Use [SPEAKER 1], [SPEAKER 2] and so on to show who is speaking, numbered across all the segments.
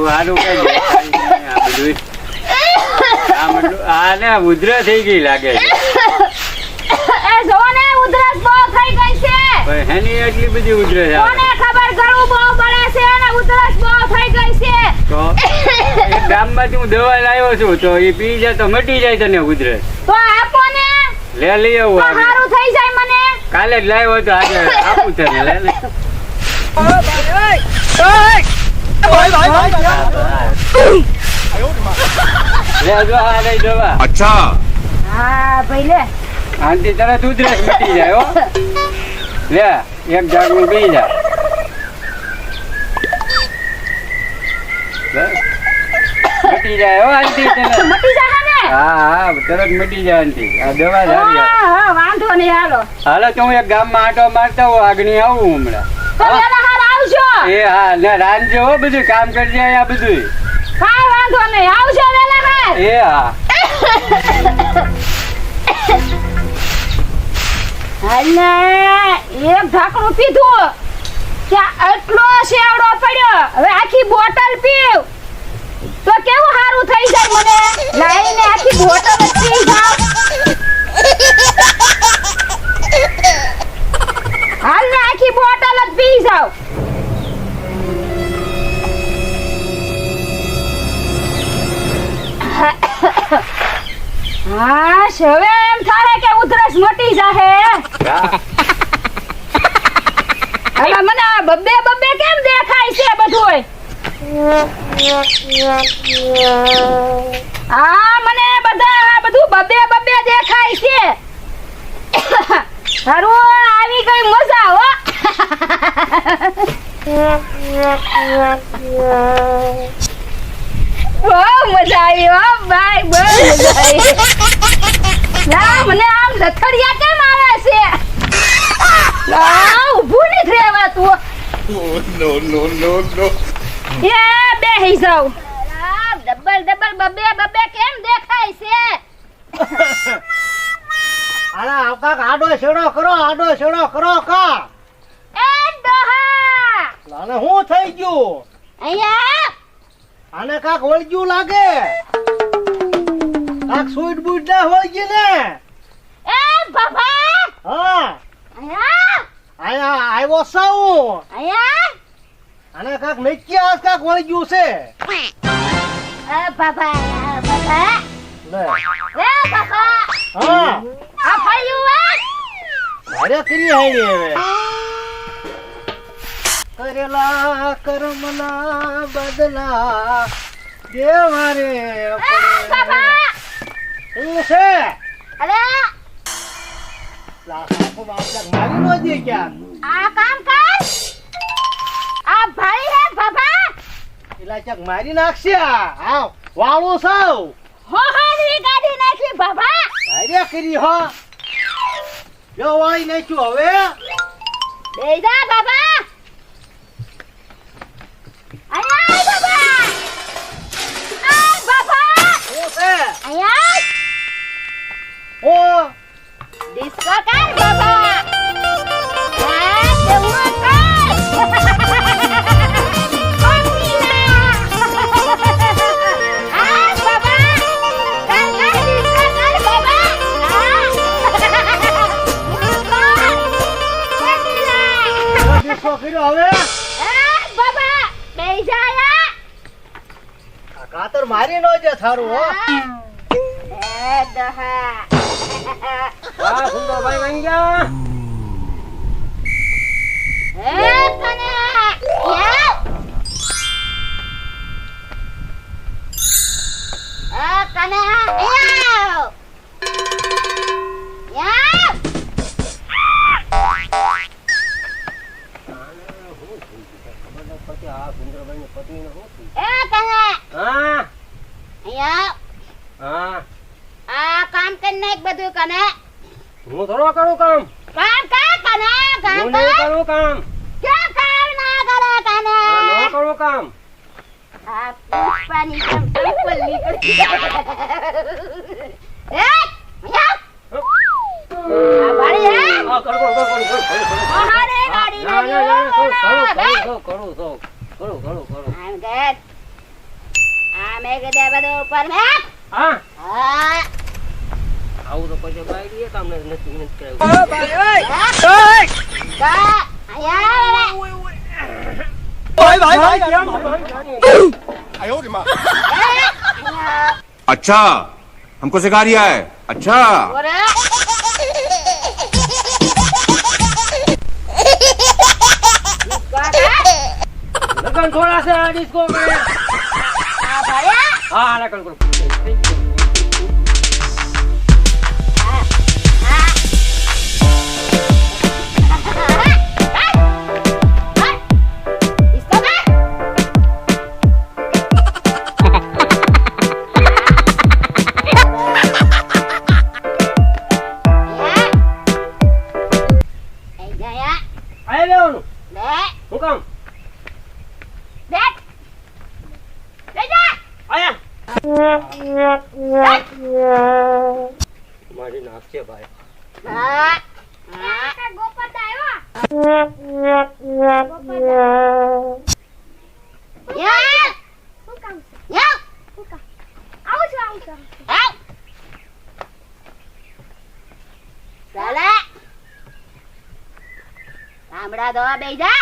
[SPEAKER 1] હારું કઈ આ બધું આ ને ઉધરસ થઈ ગઈ લાગે છે.
[SPEAKER 2] એ જો ને ઉધરસ બહુ થઈ ગઈ છે.
[SPEAKER 1] પણ હેની એટલી બધી ઉધરસ
[SPEAKER 2] કોને ખબર ગળું બહુ બળે છે અને ઉધરસ બહુ થઈ ગઈ છે.
[SPEAKER 1] તો એક ગામમાંથી હું દવા લાવ્યો છું તો એ પી જાય તો મટી જાય તને ઉધરસ.
[SPEAKER 2] તો આપો ને.
[SPEAKER 1] લઈ આવું
[SPEAKER 2] તો સારું થઈ જાય મને.
[SPEAKER 1] કાલે જ લાવ્યો તો આજે આપું તને લે લે. લે જો આ લઈ દવા.
[SPEAKER 3] અચ્છા
[SPEAKER 2] હા ભાઈ લે.
[SPEAKER 1] આંટી તરત ઉધરસ મટી જાય હો. લે એક જાગનું પી જા. મટી જાય હો આંટી તને.
[SPEAKER 2] મટી જા ને.
[SPEAKER 1] હા તરત મટી જાય આંટી. આ દવા સારી.
[SPEAKER 2] હા વાંધો નહીં હાલો.
[SPEAKER 1] હાલો તો હું એક ગામમાં આટો મારતા હું આગળ આવું હમણાં.
[SPEAKER 2] તો વેલા હાર આવજો.
[SPEAKER 1] એ હા ને રાંધજો હો બધું કામ કરી જાય આ બધું.
[SPEAKER 2] કાઈ વાંધો નહીં આવજો વેલા હાર.
[SPEAKER 1] એ હા
[SPEAKER 2] હાલે એક ઢાંકણું પીધું ત્યાં એટલો શેવડો પડ્યો. હવે આખી બોટલ પીવ તો કેવું સારું થઈ જાય મને. લાઈને આખી બોટલ જ પી જાવ. હાલ ને આખી બોટલ જ પી જાવ. હા હવે એમ થાય કે ઉધરસ મટી જાહે. હવે મને બબ્બે બબ્બે કેમ દેખાય છે બધુંય. હા મને બધું બબ્બે બબ્બે દેખાય છે. સારું આવી ગઈ મજા હો. બહુ મજા આવી હો ભાઈ બહુ મજા આવી. ના મને આમ લથડિયા કેમ આવે છે. ના ઊભું નથી રહેવાતું.
[SPEAKER 3] નો નો નો નો
[SPEAKER 2] એ બેહી જાવ. ડબલ ડબલ બબે બબે કેમ દેખાય છે.
[SPEAKER 4] આલા આવકા આડો છેડો કરો કા.
[SPEAKER 2] એ ડોહા
[SPEAKER 4] આને શું થઈ ગયું.
[SPEAKER 2] અહીંયા
[SPEAKER 4] આને કાક વળગ્યું લાગે. કાક સુઈટ બુઈટ ના વળગી ને.
[SPEAKER 2] એ બાબા
[SPEAKER 4] હા
[SPEAKER 2] અહીંયા
[SPEAKER 4] આયા આવ્યો સાઉ.
[SPEAKER 2] અહીંયા
[SPEAKER 4] આને કાક નક્કી આસ કાક વળગ્યું છે.
[SPEAKER 2] એ બાબા બાબા
[SPEAKER 4] લે
[SPEAKER 2] એ બાબા
[SPEAKER 4] હા
[SPEAKER 2] આ ફાયું
[SPEAKER 4] અરે કરી હાઈ હવે કરેલા કર્મના બદલા દેવારે
[SPEAKER 2] બાબા
[SPEAKER 4] શું છે.
[SPEAKER 2] અરે
[SPEAKER 4] લાખો બાપલા મારી નો દે ક્યાં.
[SPEAKER 2] આ કામ કર. આ ભાઈ હે બાબા.
[SPEAKER 4] એલા ચક મારી નાખશે. આવ વાળો સાવ
[SPEAKER 2] હો હારી ગાડી નાખી બાબા.
[SPEAKER 4] હારે કરી હો જો વાળી નાખ્યું હવે.
[SPEAKER 2] બેજા બાબા અહીંયા બાબા. આ બાબા
[SPEAKER 4] શું છે.
[SPEAKER 2] અહીંયા
[SPEAKER 4] ઓ
[SPEAKER 2] ડિસ્કો કર બાબા. આ દેવું કર.
[SPEAKER 4] હવે
[SPEAKER 2] બાબા બેજા
[SPEAKER 4] કાતર મારી નો જે થારું હો.
[SPEAKER 2] એ દહા
[SPEAKER 4] હા સુંદરભાઈ બની ગયા.
[SPEAKER 2] એ કને યા આ કને યા યા એ કને
[SPEAKER 4] હા
[SPEAKER 2] યા
[SPEAKER 4] હા
[SPEAKER 2] આ કામ કરી નાખ બધું કને.
[SPEAKER 4] હું થોડો કરું કામ.
[SPEAKER 2] કામ કર કને કામ
[SPEAKER 4] હું નહીં
[SPEAKER 2] કર.
[SPEAKER 4] કરું કામ.
[SPEAKER 2] ક્યાં કામ ના કરે કને.
[SPEAKER 4] ન કરું કામ.
[SPEAKER 2] આ પુષ્પાની જેમ ટપ્પલ નીકળી. એ યા આ બાળી હે.
[SPEAKER 4] આ કરું
[SPEAKER 2] મહારે ગાડી
[SPEAKER 4] ના, ના, ના, ના, કરું.
[SPEAKER 2] આમ ગેટ.
[SPEAKER 4] આમ
[SPEAKER 2] આમ ગેટ.
[SPEAKER 4] કરું.
[SPEAKER 2] આમ ગેટ. મેં કીધું બધું ઉપર મેં
[SPEAKER 4] હા
[SPEAKER 2] હા
[SPEAKER 4] આવું તો પછી બાઈ તમને નથી કરાવ્યું
[SPEAKER 2] કા આયા
[SPEAKER 3] अच्छा हमको सिखा रिया है अच्छा
[SPEAKER 2] ઓરે
[SPEAKER 4] લગન થોડા છે આ ડિસ્કો કરે
[SPEAKER 2] આ ભાયા
[SPEAKER 4] હા લગન કરો
[SPEAKER 2] इसको दे એ ગયા
[SPEAKER 4] આય લેવાનું
[SPEAKER 2] લે
[SPEAKER 4] હું કામ
[SPEAKER 2] દેખ લે જા
[SPEAKER 4] આયા મારી નાખશે ભાઈ
[SPEAKER 2] હા હા ગોપત આવ્યો યા શું કામ છે યા શું કામ આવું છું આવ ચાલે ગામડા દવા બેઈ જા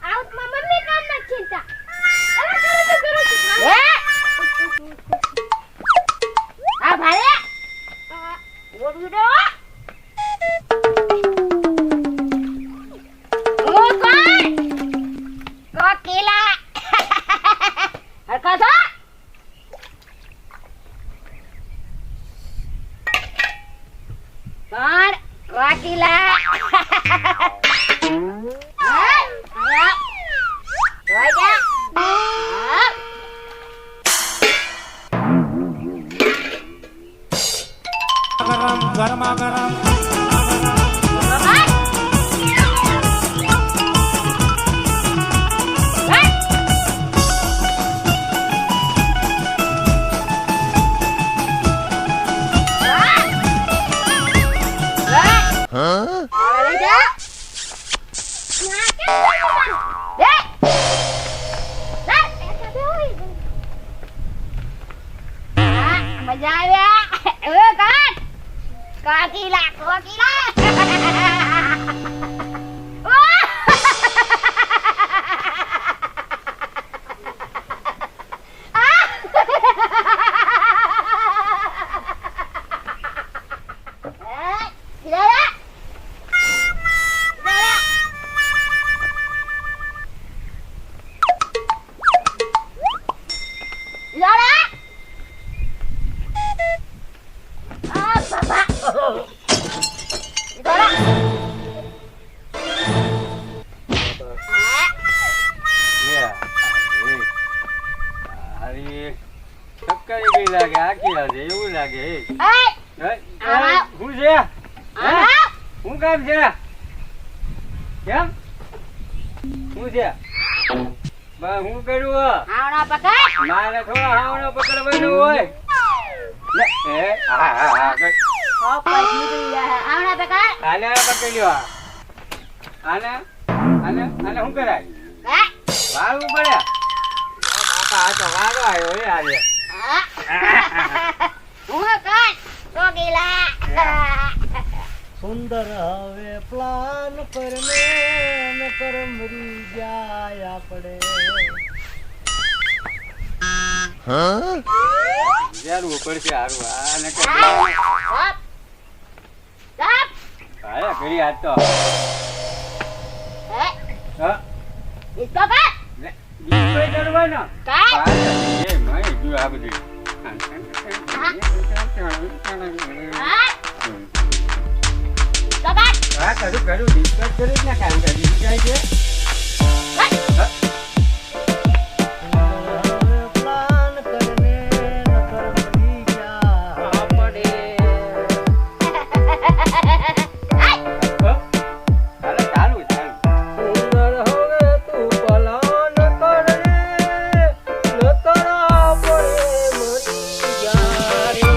[SPEAKER 2] આઉટ માં મમ્મી કામ ન ચિંતા અરે કરું છું આ ભારે ઓડી દો ઓ કોણ કોકીલા હરકા છો કોણ કોકીલા
[SPEAKER 5] ગરમા ગરમ
[SPEAKER 2] મજા આવ્યા કોકીલા કોકીલા
[SPEAKER 1] લાગે આખી લાગે એવું લાગે શું છે શું કામ છે કેમ શું છે હું કર્યું
[SPEAKER 2] આવણા પકડ
[SPEAKER 1] મારે થોડા હાવણો પકડવાનું હોય
[SPEAKER 2] આવણા પકડ
[SPEAKER 1] આને પકડ્યો આને આને આને શું કરાય વાળવું પડે બાપા આ તો વાળો આવ્યો એ આજે
[SPEAKER 2] હું કોણ કોકીલા
[SPEAKER 5] સુંદર હવે પ્લાન પરને નકર મરી જાય આપણે
[SPEAKER 1] જરૂર પડશે હારું આને હા ઘડી આજ તો
[SPEAKER 2] इसको कर
[SPEAKER 1] ડિસ્પ્લે કરવાનો
[SPEAKER 2] काय
[SPEAKER 1] એ મય જો આ બધી હા કરું ડિસ્પ્લે કરી જ ના કામ કરી જાય છે
[SPEAKER 5] પ્લાન કરને નકર મરી ગયા આપણે
[SPEAKER 1] ચાલુ
[SPEAKER 4] સુંદર હવે તું પલાન કરને નકર આપણે મરી ગયા રે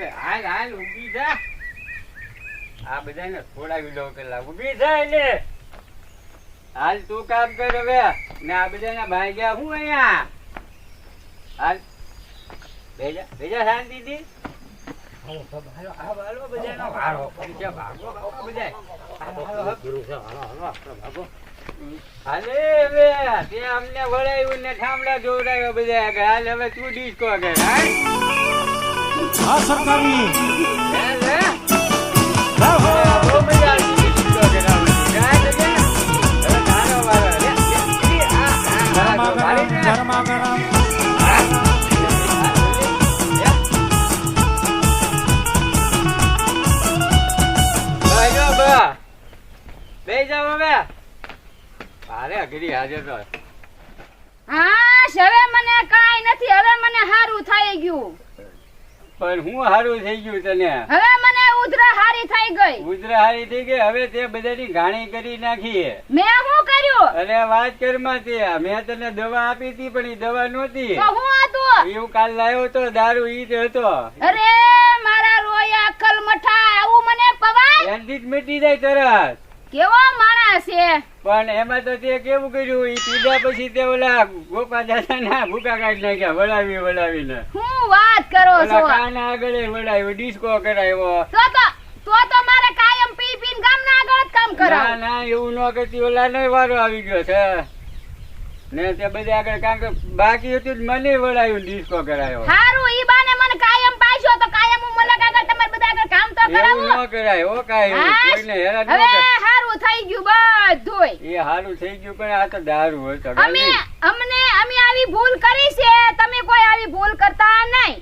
[SPEAKER 1] હવે હાલ હાલ ઊભી થા. આ બધાને છોડાવી દો પેલા. ઊભી થા એટલે હાલ તું કામ કર હવે. ને આ બધાના ભાગ્યા હું અહીંયા હાલ બેજા શાંતિથી. હાલો બધાનો વારો પડી છે. ભાગો ભાગો બધાય. હાલે હવે તે અમને વળાયું ને ઠામડા જોવડાવ્યો બધા આગળ. હાલ હવે તું ડિસ્કો કર. હાલ
[SPEAKER 5] હા સરકારી
[SPEAKER 1] હાલ હે. બહુ મજા આવી ડિસ્કો કરાવવાની. હાલ હવે તારો વારો.
[SPEAKER 5] ગરમા ગરમ
[SPEAKER 1] બે જાવ હવે. અરે અઘરી હાજર તો.
[SPEAKER 2] હા હવે મને કાંઈ નથી. હવે મને હારું થઈ ગયું.
[SPEAKER 1] પણ હું હારું થઈ ગયું તને?
[SPEAKER 2] હવે મને ઉધરા હારી થઈ ગઈ.
[SPEAKER 1] ઉધરા હારી થઈ ગઈ. હવે તે બધાની ઘાણી કરી નાખી.
[SPEAKER 2] મેં શું કર્યું?
[SPEAKER 1] અરે વાત કરમાં તે મેં તને દવા આપી હતી પણ એ દવા નહોતી.
[SPEAKER 2] તો હું હતું?
[SPEAKER 1] એવું કાલ લાવ્યો તો દારૂ ઈ જ હતો.
[SPEAKER 2] અરે મારા રોયા અક્કલ મઠા આવું મને પવાય?
[SPEAKER 1] એનથી જ મિટી જાય તરત.
[SPEAKER 2] કેવો માણસ છે.
[SPEAKER 1] પણ એમાં તો તે કેવું કર્યું ઈ પીધા પછી તે ઓલા ગોપા દાદા ના ભૂકા કાઢી નાખ્યા વળાવીને.
[SPEAKER 2] હું વાત કરો છો?
[SPEAKER 1] ઓલા કાન આગળ વળાવ્યો, ડિસ્કો કરાવ્યો.
[SPEAKER 2] તો મારે કાયમ પી પીને ગામના આગળ જ કામ કરાવ.
[SPEAKER 1] ના એવું ન કરતી. ઓલા નો વારો આવી ગયો છે ને તે બધા આગળ કાંક બાકી હતું જ મને વળાવ્યું, ડિસ્કો કરાવ્યો.
[SPEAKER 2] હારું ઈ બાને મને કાયમ પાછો તો કાયમ હું મલક આગળ તમારે બધા આગળ કામ તો કરાવું.
[SPEAKER 1] એવું ન કરાય હો કાંઈ. કોઈને હેરાન ન
[SPEAKER 2] હવે
[SPEAKER 1] કર.
[SPEAKER 2] હારું થઈ ગયું બધુંય.
[SPEAKER 1] એ હારું થઈ ગયું પણ આ તો દારૂ હતો.
[SPEAKER 2] અમે આવી ભૂલ કરી છે. તમે કોઈ આવી ભૂલ કરતા નહીં.